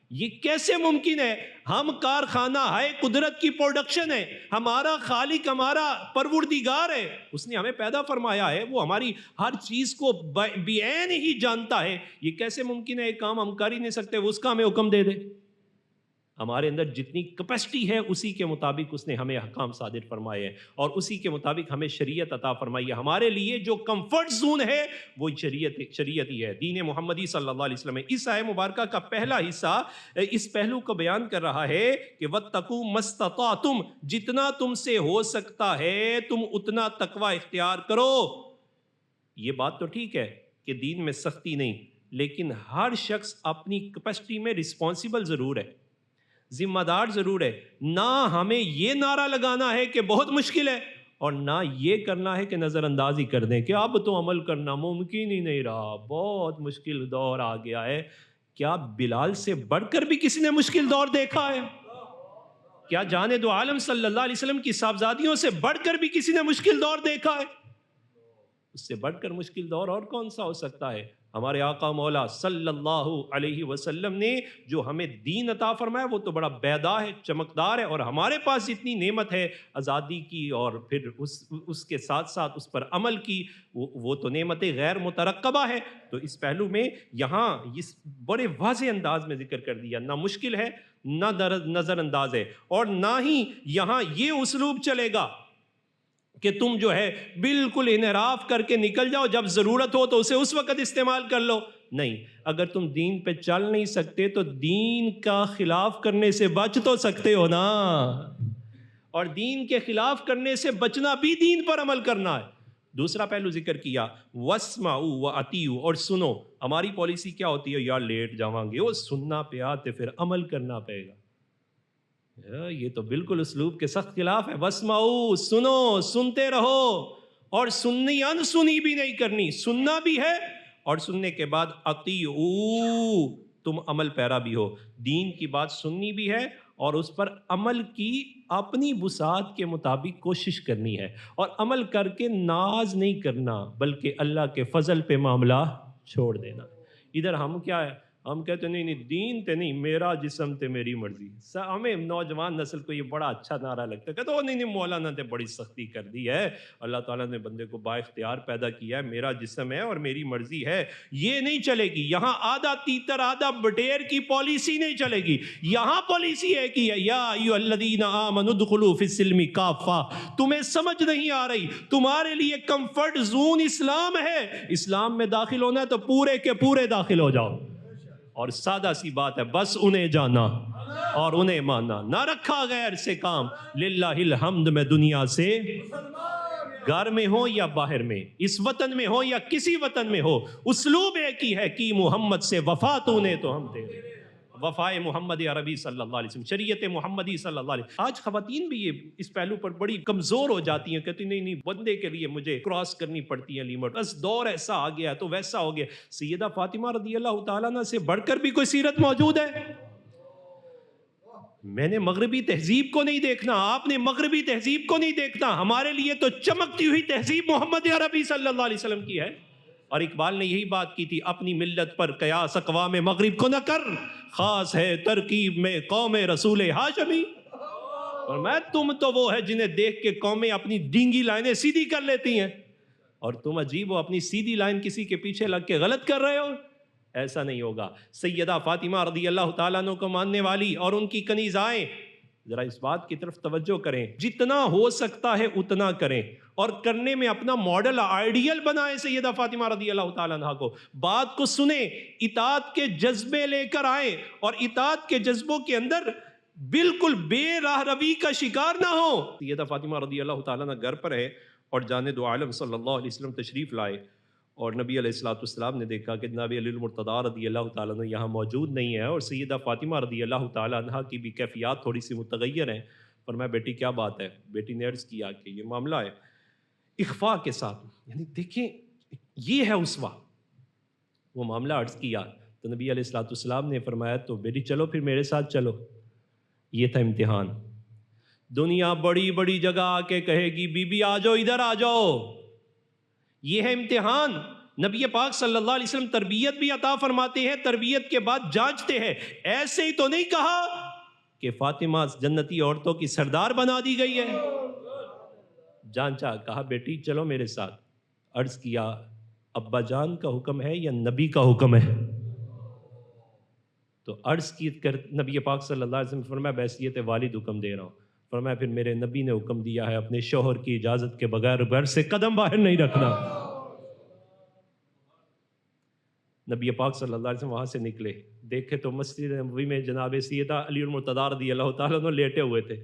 S1: یہ کیسے ممکن ہے؟ ہم کارخانہ ہے قدرت کی پروڈکشن ہے، ہمارا خالق ہمارا پروردگار ہے، اس نے ہمیں پیدا فرمایا ہے، وہ ہماری ہر چیز کو بعین ہی جانتا ہے۔ یہ کیسے ممکن ہے؟ ایک کام ہم کر ہی نہیں سکتے، وہ اس کا ہمیں حکم دے دے۔ ہمارے اندر جتنی کیپیسٹی ہے اسی کے مطابق اس نے ہمیں احکام صادر فرمائے ہیں اور اسی کے مطابق ہمیں شریعت عطا فرمائی ہے۔ ہمارے لیے جو کمفرٹ زون ہے وہ شریعت ہی ہے، دین محمدی صلی اللہ علیہ وسلم ہے۔ اس آیہ مبارکہ کا پہلا حصہ اس پہلو کو بیان کر رہا ہے کہ وَاتَّقُوا مَا اسْتَطَعْتُمْ، جتنا تم سے ہو سکتا ہے تم اتنا تقوی اختیار کرو۔ یہ بات تو ٹھیک ہے کہ دین میں سختی نہیں، لیکن ہر شخص اپنی کیپیسٹی میں رسپانسیبل ضرور ہے، ذمہ دار ضرور ہے۔ نہ ہمیں یہ نعرہ لگانا ہے کہ بہت مشکل ہے اور نہ یہ کرنا ہے کہ نظر اندازی کر دیں کہ اب تو عمل کرنا ممکن ہی نہیں رہا، بہت مشکل دور آ گیا ہے۔ کیا بلال سے بڑھ کر بھی کسی نے مشکل دور دیکھا ہے؟ کیا جانے دو عالم صلی اللہ علیہ وسلم کی صاحبزادیوں سے بڑھ کر بھی کسی نے مشکل دور دیکھا ہے؟ اس سے بڑھ کر مشکل دور اور کون سا ہو سکتا ہے؟ ہمارے آقا مولا صلی اللہ علیہ وسلم نے جو ہمیں دین عطا فرمایا وہ تو بڑا بیدا ہے، چمکدار ہے، اور ہمارے پاس جتنی نعمت ہے آزادی کی اور پھر اس کے ساتھ ساتھ اس پر عمل کی، وہ تو نعمت غیر مترقبہ ہے۔ تو اس پہلو میں یہاں اس بڑے واضح انداز میں ذکر کر دیا، نہ مشکل ہے نہ نظر انداز ہے، اور نہ ہی یہاں یہ اسلوب چلے گا کہ تم جو ہے بالکل انحراف کر کے نکل جاؤ، جب ضرورت ہو تو اسے اس وقت استعمال کر لو۔ نہیں، اگر تم دین پہ چل نہیں سکتے تو دین کا خلاف کرنے سے بچ تو سکتے ہو نا، اور دین کے خلاف کرنے سے بچنا بھی دین پر عمل کرنا ہے۔ دوسرا پہلو ذکر کیا وَاسْمَعُوا وَأَطِیعُوا، اور سنو۔ ہماری پالیسی کیا ہوتی ہے؟ یار لیٹ جاؤں گے، وہ سننا پہ آتے پھر عمل کرنا پڑے گا۔ یہ تو بالکل اسلوب کے سخت خلاف ہے۔ وَاسْمَعُوا، سنو، سنتے رہو، اور سننی انسنی بھی نہیں کرنی، سننا بھی ہے اور سننے کے بعد اطیعوا، تم عمل پیرا بھی ہو۔ دین کی بات سننی بھی ہے اور اس پر عمل کی اپنی وسعت کے مطابق کوشش کرنی ہے، اور عمل کر کے ناز نہیں کرنا بلکہ اللہ کے فضل پہ معاملہ چھوڑ دینا۔ ادھر ہم کیا ہے؟ ہم کہتے ہیں نہیں دین تے نہیں، میرا جسم تے میری مرضی۔ ہمیں نوجوان نسل کو یہ بڑا اچھا نعرہ لگتا ہے، کہتے ہیں نہیں مولانا تے بڑی سختی کر دی ہے، اللہ تعالیٰ نے بندے کو با اختیار پیدا کیا ہے، میرا جسم ہے اور میری مرضی ہے۔ یہ نہیں چلے گی، یہاں آدھا تیتر آدھا بٹیر کی پالیسی نہیں چلے گی۔ یہاں پالیسی ہے کہ یا ایھا الذین آمنوا ادخلوا فی السلم کافہ۔ تمہیں سمجھ نہیں آ رہی، تمہارے لیے کمفرٹ زون اسلام ہے، اسلام میں داخل ہونا ہے تو پورے کے پورے داخل ہو جاؤ۔ اور سادہ سی بات ہے، بس انہیں جانا اور انہیں ماننا، نہ رکھا غیر سے کام۔ للہ الحمد میں دنیا سے گھر میں ہو یا باہر میں، اس وطن میں ہو یا کسی وطن میں ہو، اسلوب ایک ہی ہے کہ محمد سے وفا تو نے تو ہم دے وفائے محمد عربی صلی اللہ علیہ وسلم، شریعت محمدی صلی اللہ علیہ وسلم۔ آج خواتین بھی یہ اس پہلو پر بڑی کمزور ہو جاتی ہیں، کہتی نہیں بندے کے لیے مجھے کراس کرنی پڑتی ہے لیمٹ، بس دور ایسا آ گیا تو ویسا ہو گیا۔ سیدہ فاطمہ رضی اللہ تعالیٰ عنہ سے بڑھ کر بھی کوئی سیرت موجود ہے؟ میں نے مغربی تہذیب کو نہیں دیکھنا، آپ نے مغربی تہذیب کو نہیں دیکھنا، ہمارے لیے تو چمکتی ہوئی تہذیب محمد عربی صلی اللہ علیہ وسلم کی ہے۔ اور اقبال نے یہی بات کی تھی، اپنی ملت پر قیاس اقوام مغرب کو نہ کر، خاص ہے ترکیب میں قوم رسول ہاشمی۔ اور میں تم تو وہ ہے جنہیں دیکھ کے قومیں اپنی ڈینگی لائنیں سیدھی کر لیتی ہیں، اور تم عجیب ہو اپنی سیدھی لائن کسی کے پیچھے لگ کے غلط کر رہے ہو۔ ایسا نہیں ہوگا۔ سیدہ فاطمہ رضی اللہ تعالیٰ عنہ کو ماننے والی اور ان کی کنیزائیں، ذرا اس بات کی طرف توجہ کریں، جتنا ہو سکتا ہے اتنا کریں، اور کرنے میں اپنا ماڈل آئیڈیل بنائیں سیدہ فاطمہ رضی اللہ تعالیٰ عنہ کو۔ بات کو سنیں، اطاعت کے جذبے لے کر آئیں، اور اطاعت کے جذبوں کے اندر بالکل بے راہ روی کا شکار نہ ہو۔ سیدہ فاطمہ رضی اللہ تعالیٰ عنہ گھر پر ہے اور جانب دو عالم صلی اللہ علیہ وسلم تشریف لائے، اور نبی علیہ السلام نے دیکھا کہ نبی علی المرتضیٰ رضی اللہ تعالیٰ عنہ یہاں موجود نہیں ہے، اور سیدہ فاطمہ رضی اللہ تعالیٰ عنہ کی بھی کیفیات تھوڑی سی متغیر ہیں۔ فرمایا بیٹی کیا بات ہے؟ بیٹی نے عرض کیا کہ یہ معاملہ ہے، اخفاء کے ساتھ، یعنی دیکھیں یہ ہے اسوہ، وہ معاملہ عرض کیا تو نبی علیہ السلام نے فرمایا تو بیٹی چلو پھر میرے ساتھ چلو۔ یہ تھا امتحان۔ دنیا بڑی بڑی جگہ آ کے کہے گی بی بی آ جاؤ، ادھر آ جاؤ، یہ ہے امتحان۔ نبی پاک صلی اللہ علیہ وسلم تربیت بھی عطا فرماتے ہیں، تربیت کے بعد جانچتے ہیں۔ ایسے ہی تو نہیں کہا کہ فاطمہ جنتی عورتوں کی سردار بنا دی گئی ہے، جانچا، کہا بیٹی چلو میرے ساتھ۔ عرض کیا ابا جان کا حکم ہے یا نبی کا حکم ہے؟ تو عرض کی کر نبی پاک صلی اللہ علیہ وسلم فرمایا بحیثیت والد حکم دے رہا ہوں۔ فرمایا پھر میرے نبی نے حکم دیا ہے اپنے شوہر کی اجازت کے بغیر گھر سے قدم باہر نہیں رکھنا۔ نبی پاک صلی اللہ علیہ وسلم وہاں سے نکلے، دیکھے تو مسجد نبوی میں جناب سیدہ علی المرتضیٰ رضی اللہ تعالیٰ عنہ لیٹے ہوئے تھے،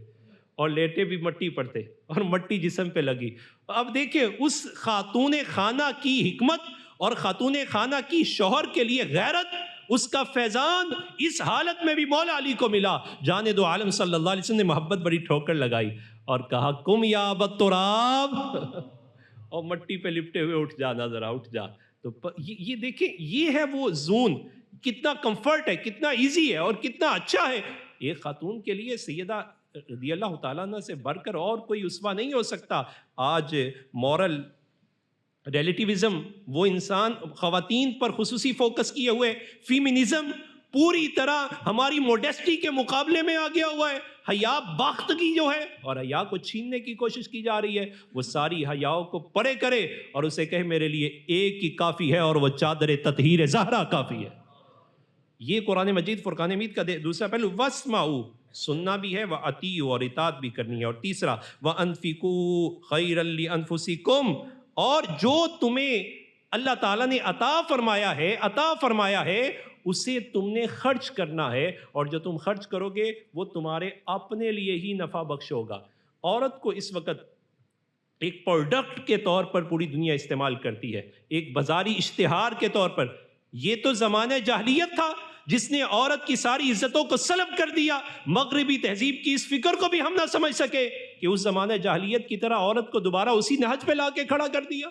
S1: اور لیٹے بھی مٹی پر تھے اور مٹی جسم پہ لگی۔ اب دیکھیں اس خاتون خانہ کی حکمت اور خاتون خانہ کی شوہر کے لیے غیرت، اس کا فیضان اس حالت میں بھی مولا علی کو ملا۔ جانے دو عالم صلی اللہ علیہ وسلم نے محبت بڑی ٹھوکر لگائی اور کہا کم یا ابت تراب، اور مٹی پہ لپٹے ہوئے اٹھ جانا، ذرا اٹھ جا۔ تو یہ دیکھیں یہ ہے وہ زون، کتنا کمفرٹ ہے، کتنا ایزی ہے اور کتنا اچھا ہے۔ ایک خاتون کے لیے سیدہ رضی اللہ تعالیٰ عنہ سے بڑھ کر اور کوئی اسوہ نہیں ہو سکتا۔ آج مورل ریلیٹیوزم وہ انسان خواتین پر خصوصی فوکس کیے ہوئے، فیمینزم پوری طرح ہماری موڈیسٹی کے مقابلے میں آ گیا ہوا ہے، حیا باختگی جو ہے اور حیا کو چھیننے کی کوشش کی جا رہی ہے، وہ ساری حیاؤں کو پرے کرے اور اسے کہے میرے لیے ایک ہی کافی ہے اور وہ چادر تطہیر زہرا کافی ہے۔ یہ قرآن مجید فرقان حمید کا دوسرا پہلو، وَاسْمَعُوا سننا بھی ہے، وَأَطِیعُوا اور اطاعت بھی کرنی ہے، اور تیسرا وَأَنفِقُوا خَيْرًا لِأَنفُسِكُمْ اور جو تمہیں اللہ تعالیٰ نے عطا فرمایا ہے اسے تم نے خرچ کرنا ہے، اور جو تم خرچ کرو گے وہ تمہارے اپنے لیے ہی نفع بخش ہوگا۔ عورت کو اس وقت ایک پروڈکٹ کے طور پر پوری دنیا استعمال کرتی ہے، ایک بازاری اشتہار کے طور پر۔ یہ تو زمانہ جاہلیت تھا جس نے عورت کی ساری عزتوں کو سلب کر دیا۔ مغربی تہذیب کی اس فکر کو بھی ہم نہ سمجھ سکے کہ اس زمانہ جاہلیت کی طرح عورت کو دوبارہ اسی نہج پہ لا کے کھڑا کر دیا،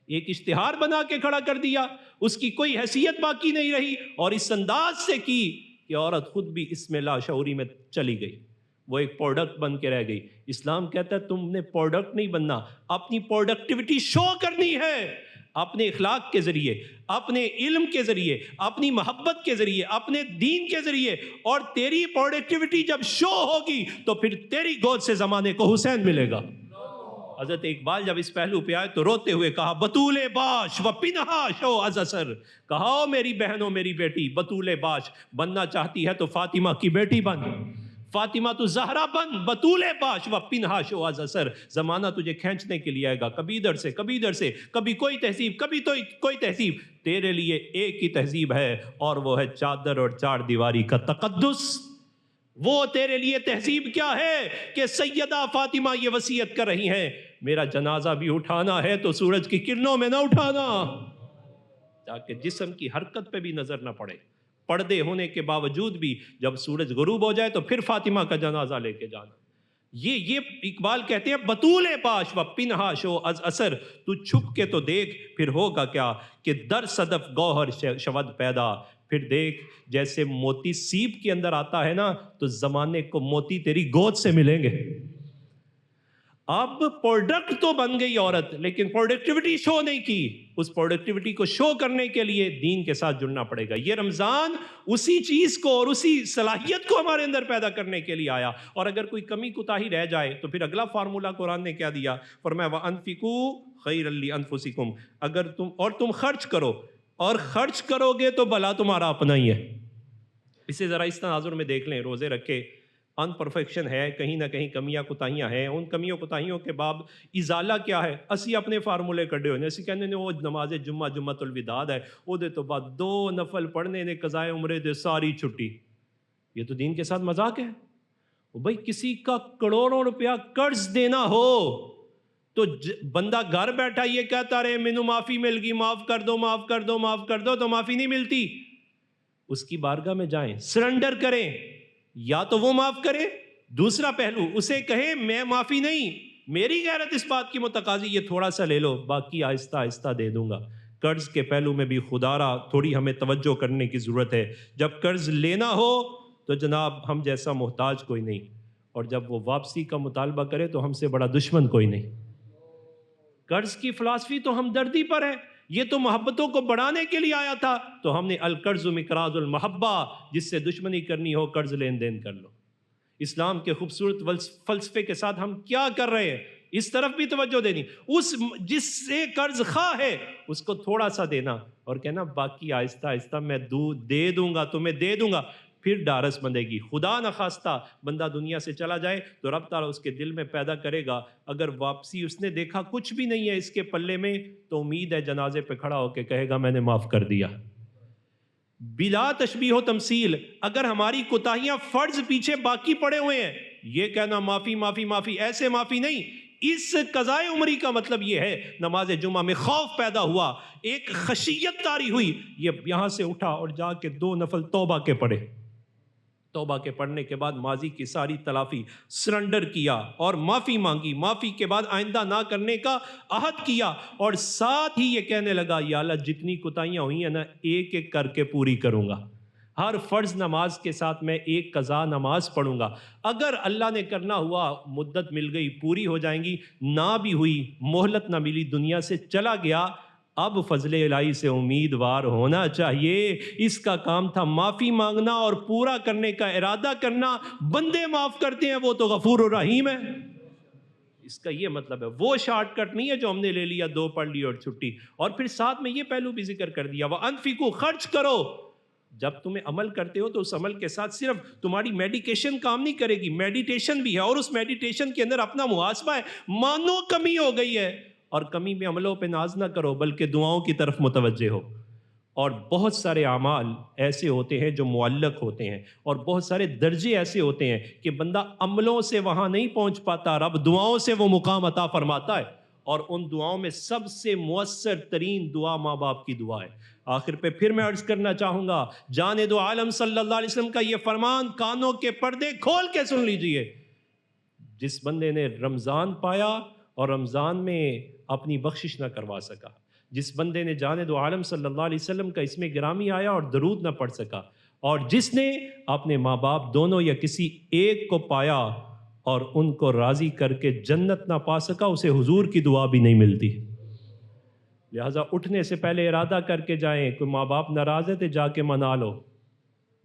S1: ایک اشتہار بنا کے کھڑا کر دیا، اس کی کوئی حیثیت باقی نہیں رہی، اور اس انداز سے کی کہ عورت خود بھی اس میں لاشعوری میں چلی گئی، وہ ایک پروڈکٹ بن کے رہ گئی۔ اسلام کہتا ہے تم نے پروڈکٹ نہیں بننا، اپنی پروڈکٹیوٹی شو کرنی ہے، اپنے اخلاق کے ذریعے، اپنے علم کے ذریعے، اپنی محبت کے ذریعے، اپنے دین کے ذریعے، اور تیری پروڈکٹیوٹی جب شو ہوگی تو پھر تیری گود سے زمانے کو حسین ملے گا۔ حضرت اقبال جب اس پہلو پہ آئے تو روتے ہوئے کہا بطول باش و پنہا شو از اثر، کہا میری بہنوں میری بیٹی بطول باش، بننا چاہتی ہے تو فاطمہ کی بیٹی بن، فاطمہ تو زہرا بن، بطول باش و پنہا شو از اثر۔ زمانہ تجھے کھینچنے کے لیے آئے گا، کبھی ادھر سے کبھی ادھر سے، کبھی کوئی تہذیب کبھی تو کوئی تہذیب، تیرے لیے ایک ہی تہذیب ہے اور وہ ہے چادر اور چار دیواری کا تقدس۔ وہ تیرے لیے تہذیب کیا ہے کہ سیدہ فاطمہ یہ وصیت کر رہی ہیں میرا جنازہ بھی اٹھانا ہے تو سورج کی کرنوں میں نہ اٹھانا، تاکہ جسم کی حرکت پہ بھی نظر نہ پڑے، پردے ہونے کے باوجود بھی جب سورج غروب ہو جائے تو پھر فاطمہ کا جنازہ لے کے جانا۔ یہ اقبال کہتے ہیں بطول پاش و پنہا شو از اثر، تو چھپ کے تو دیکھ پھر ہوگا کیا کہ در صدف گوہر شود پیدا، پھر دیکھ جیسے موتی سیپ کے اندر آتا ہے نا تو زمانے کو موتی تیری گود سے ملیں گے۔ اب پروڈکٹ تو بن گئی عورت لیکن پروڈکٹیوٹی شو نہیں کی، اس پروڈکٹیوٹی کو شو کرنے کے لیے دین کے ساتھ جڑنا پڑے گا۔ یہ رمضان اسی چیز کو اور اسی صلاحیت کو ہمارے اندر پیدا کرنے کے لیے آیا، اور اگر کوئی کمی کوتاہی رہ جائے تو پھر اگلا فارمولہ قرآن نے کیا دیا، فرمایا وَأَنفِقُوا خَيْرًا لِأَنفُسِكُمْ، اگر تم خرچ کرو، اور خرچ کرو گے تو بھلا تمہارا اپنا ہی ہے۔ اسے ذرا اس تناظر میں دیکھ لیں، روزے رکھے ان پرفیکشن ہے، کہیں نہ کہیں کمیاں کوتاہیاں ہیں، ان کمیوں کوتاہیوں کے باب ازالہ کیا ہے؟ اسی اپنے فارمولے کڈے ہونے، اسی کہنے نے وہ نماز جمعۃ الوداع ہے، وہ دے تو بعد 2 نفل پڑھنے نے قضائے عمرے دے ساری چھٹی۔ یہ تو دین کے ساتھ مذاق ہے۔ بھائی کسی کا کروڑوں روپیہ قرض دینا ہو تو بندہ گھر بیٹھا یہ کہتا رہے مینوں معافی مل گئی، معاف کر دو معاف کر دو معاف کر دو، تو معافی نہیں ملتی۔ اس کی بارگاہ میں جائیں، سرنڈر کریں، یا تو وہ معاف کرے، دوسرا پہلو اسے کہے میں معافی نہیں، میری غیرت اس بات کی متقاضی یہ تھوڑا سا لے لو، باقی آہستہ آہستہ دے دوں گا۔ قرض کے پہلو میں بھی خدا را تھوڑی ہمیں توجہ کرنے کی ضرورت ہے۔ جب قرض لینا ہو تو جناب ہم جیسا محتاج کوئی نہیں، اور جب وہ واپسی کا مطالبہ کرے تو ہم سے بڑا دشمن کوئی نہیں۔ قرض کی فلسفی تو ہمدردی پر ہے، یہ تو محبتوں کو بڑھانے کے لیے آیا تھا، تو ہم نے القرض مقراض المحبہ، جس سے دشمنی کرنی ہو قرض لین دین کر لو۔ اسلام کے خوبصورت فلسفے کے ساتھ ہم کیا کر رہے ہیں، اس طرف بھی توجہ دینی، اس جس سے قرض خواہ ہے اس کو تھوڑا سا دینا اور کہنا باقی آہستہ آہستہ میں دے دوں گا، تمہیں دے دوں گا، پھر ڈارس بندے گی۔ خدا نخواستہ بندہ دنیا سے چلا جائے تو رب تعالیٰ اس کے دل میں پیدا کرے گا، اگر واپسی اس نے دیکھا کچھ بھی نہیں ہے اس کے پلے میں تو امید ہے جنازے پہ کھڑا ہو کے کہے گا میں نے معاف کر دیا۔ بلا تشبیہ و تمثیل، اگر ہماری کوتاہیاں فرض پیچھے باقی پڑے ہوئے ہیں، یہ کہنا معافی معافی معافی، ایسے معافی نہیں۔ اس قضائے عمری کا مطلب یہ ہے نماز جمعہ میں خوف پیدا ہوا، ایک خشیت طاری ہوئی، یہ یہاں سے اٹھا اور جا کے 2 نفل توبہ کے پڑھے، توبہ کے پڑھنے کے بعد ماضی کی ساری تلافی، سرنڈر کیا اور معافی مانگی، معافی کے بعد آئندہ نہ کرنے کا عہد کیا، اور ساتھ ہی یہ کہنے لگا یا اللہ جتنی کوتاہیاں ہوئی ہیں نا ایک ایک کر کے پوری کروں گا۔ ہر فرض نماز کے ساتھ میں ایک قضا نماز پڑھوں گا، اگر اللہ نے کرنا ہوا مدت مل گئی پوری ہو جائیں گی، نہ بھی ہوئی مہلت نہ ملی دنیا سے چلا گیا، اب فضل الہی سے امیدوار ہونا چاہیے۔ اس کا کام تھا معافی مانگنا اور پورا کرنے کا ارادہ کرنا۔ بندے معاف کرتے ہیں، وہ تو غفور الرحیم ہے۔ اس کا یہ مطلب ہے، وہ شارٹ کٹ نہیں ہے جو ہم نے لے لیا، 2 پڑھ لی اور چھٹی۔ اور پھر ساتھ میں یہ پہلو بھی ذکر کر دیا، وَأَنفِقُوا، خرچ کرو۔ جب تمہیں عمل کرتے ہو تو اس عمل کے ساتھ صرف تمہاری میڈیکیشن کام نہیں کرے گی، میڈیٹیشن بھی ہے، اور اس میڈیٹیشن کے اندر اپنا محاسبہ ہے، مانو کمی ہو گئی ہے، اور کمی میں عملوں پہ ناز نہ کرو بلکہ دعاؤں کی طرف متوجہ ہو۔ اور بہت سارے اعمال ایسے ہوتے ہیں جو معلق ہوتے ہیں، اور بہت سارے درجے ایسے ہوتے ہیں کہ بندہ عملوں سے وہاں نہیں پہنچ پاتا، رب دعاؤں سے وہ مقام عطا فرماتا ہے، اور ان دعاؤں میں سب سے مؤثر ترین دعا ماں باپ کی دعا ہے۔ آخر پہ پھر میں عرض کرنا چاہوں گا، جان دو عالم صلی اللہ علیہ وسلم کا یہ فرمان کانوں کے پردے کھول کے سن لیجئے، جس بندے نے رمضان پایا اور رمضان میں اپنی بخشش نہ کروا سکا، جس بندے نے جان دو عالم صلی اللہ علیہ وسلم کا اسم گرامی آیا اور درود نہ پڑھ سکا، اور جس نے اپنے ماں باپ دونوں یا کسی ایک کو پایا اور ان کو راضی کر کے جنت نہ پا سکا، اسے حضور کی دعا بھی نہیں ملتی۔ لہٰذا اٹھنے سے پہلے ارادہ کر کے جائیں، کوئی ماں باپ ناراض ہے تو جا کے منا لو،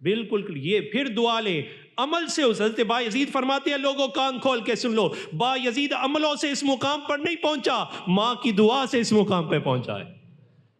S1: بالکل یہ پھر دعا لیں عمل سے۔ حضرت با یزید فرماتے ہیں، لوگوں کان کھول کے سن لو، با یزید عملوں سے اس مقام پر نہیں پہنچا، ماں کی دعا سے اس مقام پہ پہنچا ہے۔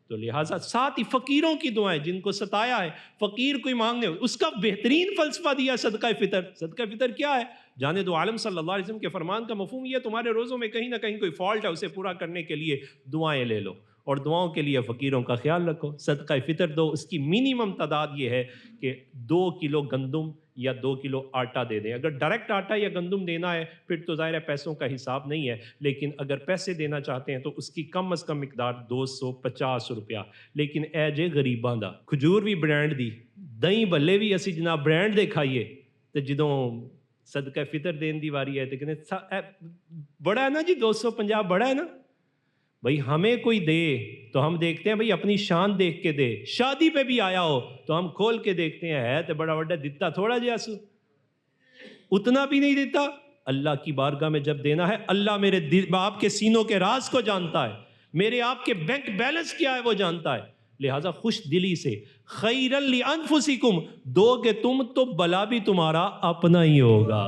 S1: تو لہٰذا ساتھ ہی فقیروں کی دعائیں، جن کو ستایا ہے، فقیر کوئی مانگنے، اس کا بہترین فلسفہ دیا صدقہ فطر۔ صدقہ فطر کیا ہے؟ جانے دو عالم صلی اللہ علیہ وسلم کے فرمان کا مفہوم یہ، تمہارے روزوں میں کہیں نہ کہیں کوئی فالٹ ہے، اسے پورا کرنے کے لیے دعائیں لے لو، اور دعاؤں کے لیے فقیروں کا خیال رکھو، صدقہ فطر دو۔ اس کی منیمم تعداد یہ ہے کہ 2 کلو گندم یا 2 کلو آٹا دے دیں۔ اگر ڈائریکٹ آٹا یا گندم دینا ہے پھر تو ظاہر ہے پیسوں کا حساب نہیں ہے، لیکن اگر پیسے دینا چاہتے ہیں تو اس کی کم از کم مقدار 250 روپیہ۔ لیکن اے جے غریباں دا، کھجور بھی برانڈ دی، دہی بھلے بھی اسی جناب برانڈ دے کھائیے، تو جدوں صدقہ فطر دین دی واری ہے تو کہنے بڑا ہے نا جی، 250 بڑا ہے نا بھائی، ہمیں کوئی دے تو ہم دیکھتے ہیں بھائی اپنی شان دیکھ کے دے، شادی پہ بھی آیا ہو تو ہم کھول کے دیکھتے ہیں، ہے تو بڑا بڑا دیتا تھوڑا جیسو، اتنا بھی نہیں دیتا۔ اللہ کی بارگاہ میں جب دینا ہے، اللہ میرے آپ کے سینوں کے راز کو جانتا ہے، میرے آپ کے بینک بیلنس کیا ہے وہ جانتا ہے، لہٰذا خوش دلی سے خیرا لانفسکم دو گے تم تو بلا بھی تمہارا اپنا ہی ہوگا۔